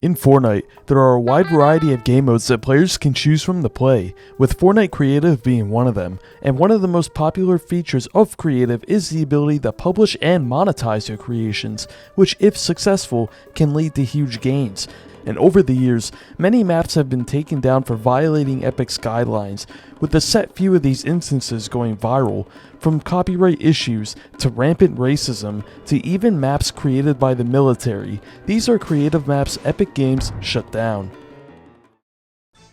In Fortnite, there are a wide variety of game modes that players can choose from to play, with Fortnite Creative being one of them, and one of the most popular features of Creative is the ability to publish and monetize your creations, which if successful, can lead to huge gains. And over the years, many maps have been taken down for violating Epic's guidelines, with a set few of these instances going viral, from copyright issues to rampant racism to even maps created by the military. These are creative maps Epic Games shut down.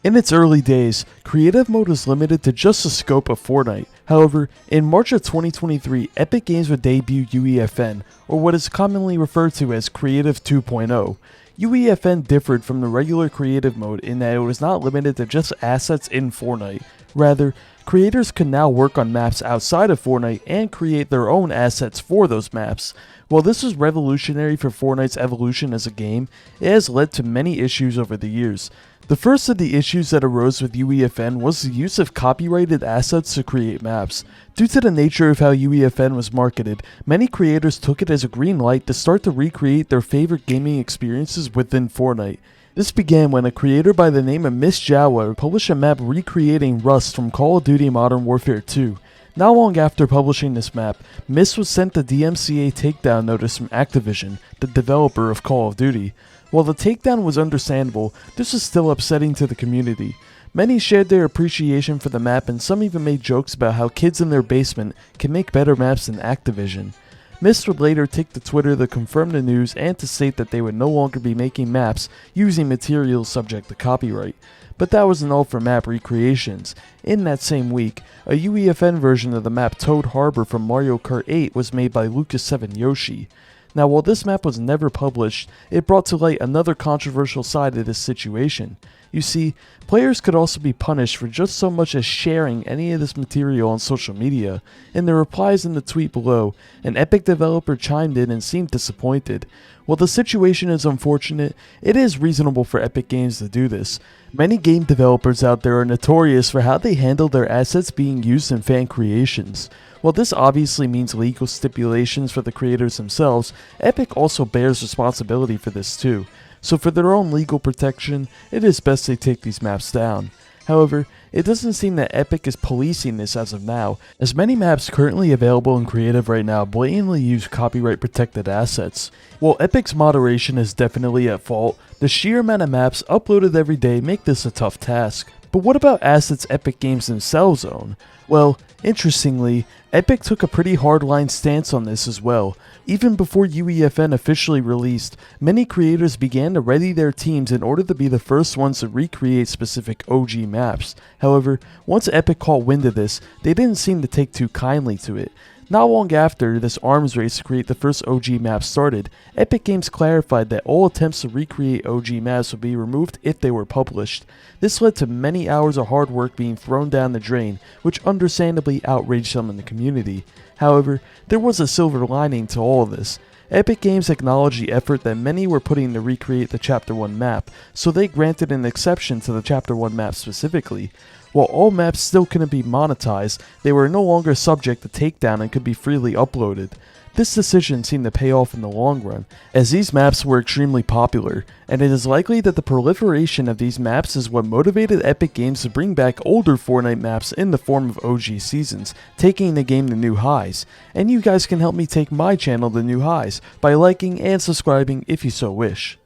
In its early days, creative mode was limited to just the scope of Fortnite. However, in March of 2023, Epic Games would debut UEFN, or what is commonly referred to as Creative 2.0. UEFN differed from the regular creative mode in that it was not limited to just assets in Fortnite. Rather, creators could now work on maps outside of Fortnite and create their own assets for those maps. While this was revolutionary for Fortnite's evolution as a game, it has led to many issues over the years. The first of the issues that arose with UEFN was the use of copyrighted assets to create maps. Due to the nature of how UEFN was marketed, many creators took it as a green light to start to recreate their favorite gaming experiences within Fortnite. This began when a creator by the name of Miss Jawa published a map recreating Rust from Call of Duty Modern Warfare 2. Not long after publishing this map, Miss was sent the DMCA takedown notice from Activision, the developer of Call of Duty. While the takedown was understandable, this was still upsetting to the community. Many shared their appreciation for the map, and some even made jokes about how kids in their basement can make better maps than Activision. Myst would later take to Twitter to confirm the news and to state that they would no longer be making maps using materials subject to copyright. But that wasn't all for map recreations. In that same week, a UEFN version of the map Toad Harbor from Mario Kart 8 was made by Lucas7 Yoshi. Now, while this map was never published, it brought to light another controversial side of this situation. You see, players could also be punished for just so much as sharing any of this material on social media. In the replies in the tweet below, an Epic developer chimed in and seemed disappointed. While the situation is unfortunate, it is reasonable for Epic Games to do this. Many game developers out there are notorious for how they handle their assets being used in fan creations. While this obviously means legal stipulations for the creators themselves, Epic also bears responsibility for this too. So for their own legal protection, it is best they take these maps down. However, it doesn't seem that Epic is policing this as of now, as many maps currently available in Creative right now blatantly use copyright protected assets. While Epic's moderation is definitely at fault, the sheer amount of maps uploaded every day make this a tough task. But what about assets Epic Games themselves own? Well, interestingly, Epic took a pretty hardline stance on this as well. Even before UEFN officially released, many creators began to ready their teams in order to be the first ones to recreate specific OG maps. However, once Epic caught wind of this, they didn't seem to take too kindly to it. Not long after this arms race to create the first OG map started, Epic Games clarified that all attempts to recreate OG maps would be removed if they were published. This led to many hours of hard work being thrown down the drain, which understandably outraged some in the community. However, there was a silver lining to all of this. Epic Games acknowledged the effort that many were putting to recreate the Chapter 1 map, so they granted an exception to the Chapter 1 map specifically. While all maps still couldn't be monetized, they were no longer subject to takedown and could be freely uploaded. This decision seemed to pay off in the long run, as these maps were extremely popular, and it is likely that the proliferation of these maps is what motivated Epic Games to bring back older Fortnite maps in the form of OG seasons, taking the game to new highs. And you guys can help me take my channel to new highs by liking and subscribing if you so wish.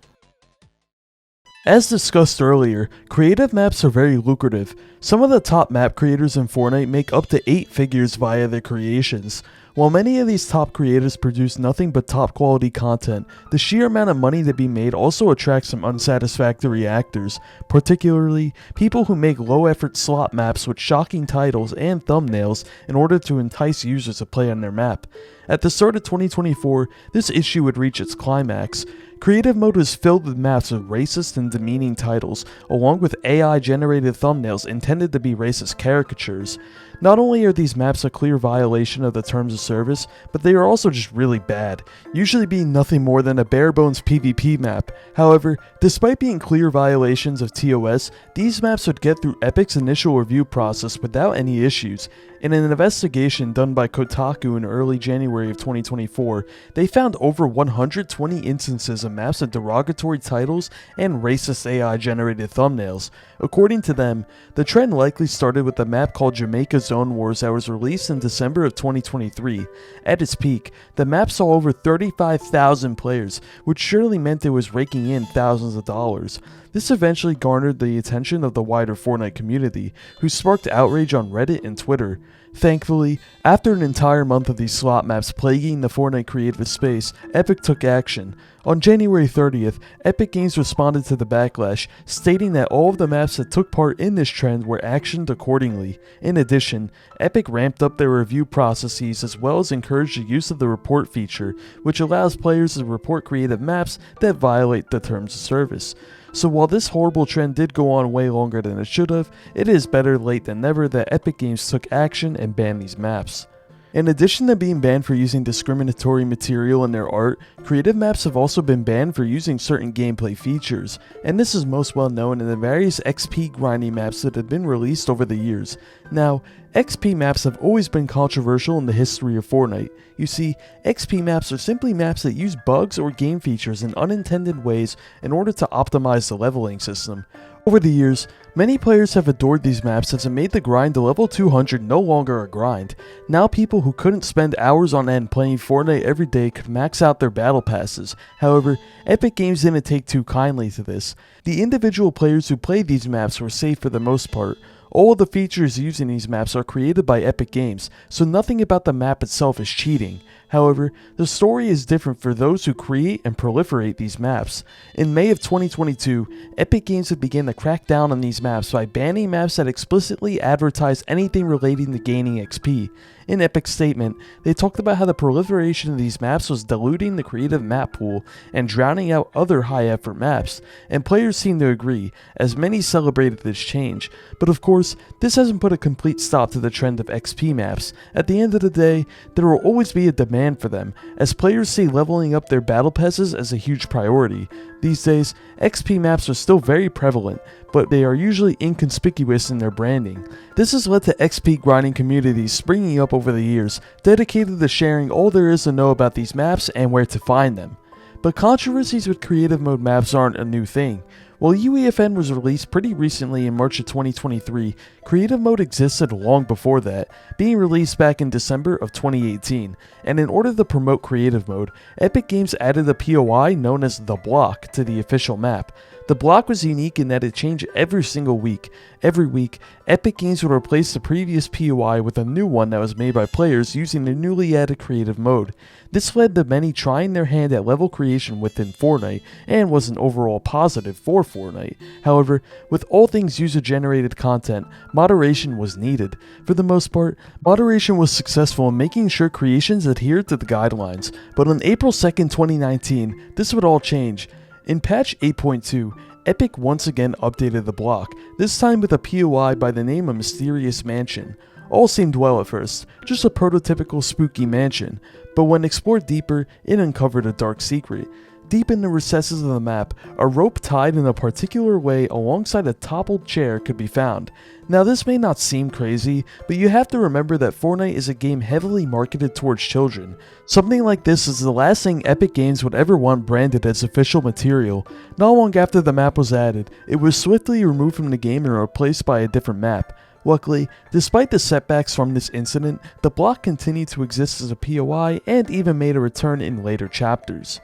As discussed earlier, creative maps are very lucrative. Some of the top map creators in Fortnite make up to 8 figures via their creations. While many of these top creators produce nothing but top quality content, the sheer amount of money to be made also attracts some unsatisfactory actors, particularly people who make low effort slot maps with shocking titles and thumbnails in order to entice users to play on their map. At the start of 2024, this issue would reach its climax. Creative mode was filled with maps with racist and demeaning titles, along with AI-generated thumbnails intended to be racist caricatures. Not only are these maps a clear violation of the terms of service, but they are also just really bad, usually being nothing more than a bare-bones PvP map. However, despite being clear violations of TOS, these maps would get through Epic's initial review process without any issues. In an investigation done by Kotaku in early January of 2024, they found over 120 instances of of maps with derogatory titles and racist AI-generated thumbnails. According to them, the trend likely started with a map called Jamaica Zonewars that was released in December of 2023. At its peak, the map saw over 35,000 players, which surely meant it was raking in thousands of dollars. This eventually garnered the attention of the wider Fortnite community, who sparked outrage on Reddit and Twitter. Thankfully, after an entire month of these slot maps plaguing the Fortnite creative space, Epic took action. On January 30th, Epic Games responded to the backlash, stating that all of the maps that took part in this trend were actioned accordingly. In addition, Epic ramped up their review processes as well as encouraged the use of the report feature, which allows players to report creative maps that violate the terms of service. So while this horrible trend did go on way longer than it should have, it is better late than never that Epic Games took action and banned these maps. In addition to being banned for using discriminatory material in their art, creative maps have also been banned for using certain gameplay features, and this is most well known in the various XP grinding maps that have been released over the years. Now, XP maps have always been controversial in the history of Fortnite. You see, XP maps are simply maps that use bugs or game features in unintended ways in order to optimize the leveling system. Over the years, many players have adored these maps as it made the grind to level 200 no longer a grind. Now people who couldn't spend hours on end playing Fortnite every day could max out their battle passes. However, Epic Games didn't take too kindly to this. The individual players who played these maps were safe for the most part. All of the features used in these maps are created by Epic Games, so nothing about the map itself is cheating. However, the story is different for those who create and proliferate these maps. In May of 2022, Epic Games would begin to crack down on these maps by banning maps that explicitly advertise anything relating to gaining XP. In Epic's statement, they talked about how the proliferation of these maps was diluting the creative map pool and drowning out other high-effort maps, and players seemed to agree, as many celebrated this change. But of course, this hasn't put a complete stop to the trend of XP maps. At the end of the day, there will always be a demand for them, as players see leveling up their battle passes as a huge priority. These days, XP maps are still very prevalent, but they are usually inconspicuous in their branding. This has led to XP grinding communities springing up over the years, dedicated to sharing all there is to know about these maps and where to find them. But controversies with creative mode maps aren't a new thing. While UEFN was released pretty recently in March of 2023, creative mode existed long before that, being released back in December of 2018, and in order to promote creative mode, Epic Games added a POI known as The Block to the official map. The block was unique in that it changed every single week. Every week, Epic Games would replace the previous POI with a new one that was made by players using the newly added creative mode. This led to many trying their hand at level creation within Fortnite, and was an overall positive for Fortnite. However, with all things user-generated content, moderation was needed. For the most part, moderation was successful in making sure creations adhered to the guidelines, but on April 2nd, 2019, this would all change. In patch 8.2, Epic once again updated the block, this time with a POI by the name of Mysterious Mansion. All seemed well at first, just a prototypical spooky mansion, but when explored deeper, it uncovered a dark secret. Deep in the recesses of the map, a rope tied in a particular way alongside a toppled chair could be found. Now this may not seem crazy, but you have to remember that Fortnite is a game heavily marketed towards children. Something like this is the last thing Epic Games would ever want branded as official material. Not long after the map was added, it was swiftly removed from the game and replaced by a different map. Luckily, despite the setbacks from this incident, the block continued to exist as a POI and even made a return in later chapters.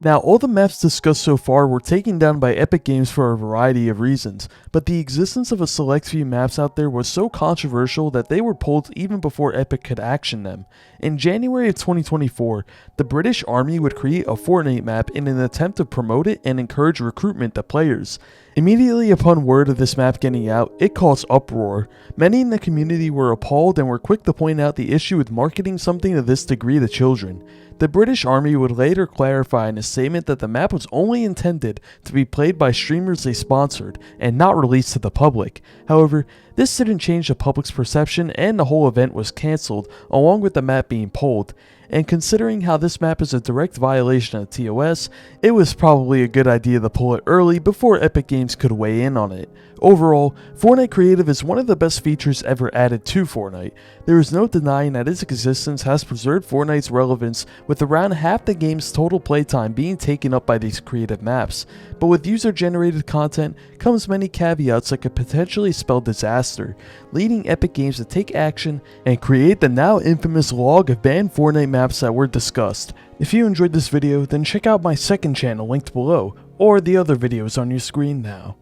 Now, all the maps discussed so far were taken down by Epic Games for a variety of reasons, but the existence of a select few maps out there was so controversial that they were pulled even before Epic could action them. In January of 2024, the British Army would create a Fortnite map in an attempt to promote it and encourage recruitment to players. Immediately upon word of this map getting out, it caused uproar. Many in the community were appalled and were quick to point out the issue with marketing something to this degree to children. The British Army would later clarify in a statement that the map was only intended to be played by streamers they sponsored and not released to the public. However, this didn't change the public's perception and the whole event was cancelled along with the map being pulled. and considering how this map is a direct violation of TOS, it was probably a good idea to pull it early before Epic Games could weigh in on it. Overall, Fortnite Creative is one of the best features ever added to Fortnite. There is no denying that its existence has preserved Fortnite's relevance, with around half the game's total playtime being taken up by these creative maps. But with user-generated content comes many caveats that could potentially spell disaster, leading Epic Games to take action and create the now infamous log of banned Fortnite maps that were discussed. If you enjoyed this video, then check out my second channel linked below, or the other videos on your screen now.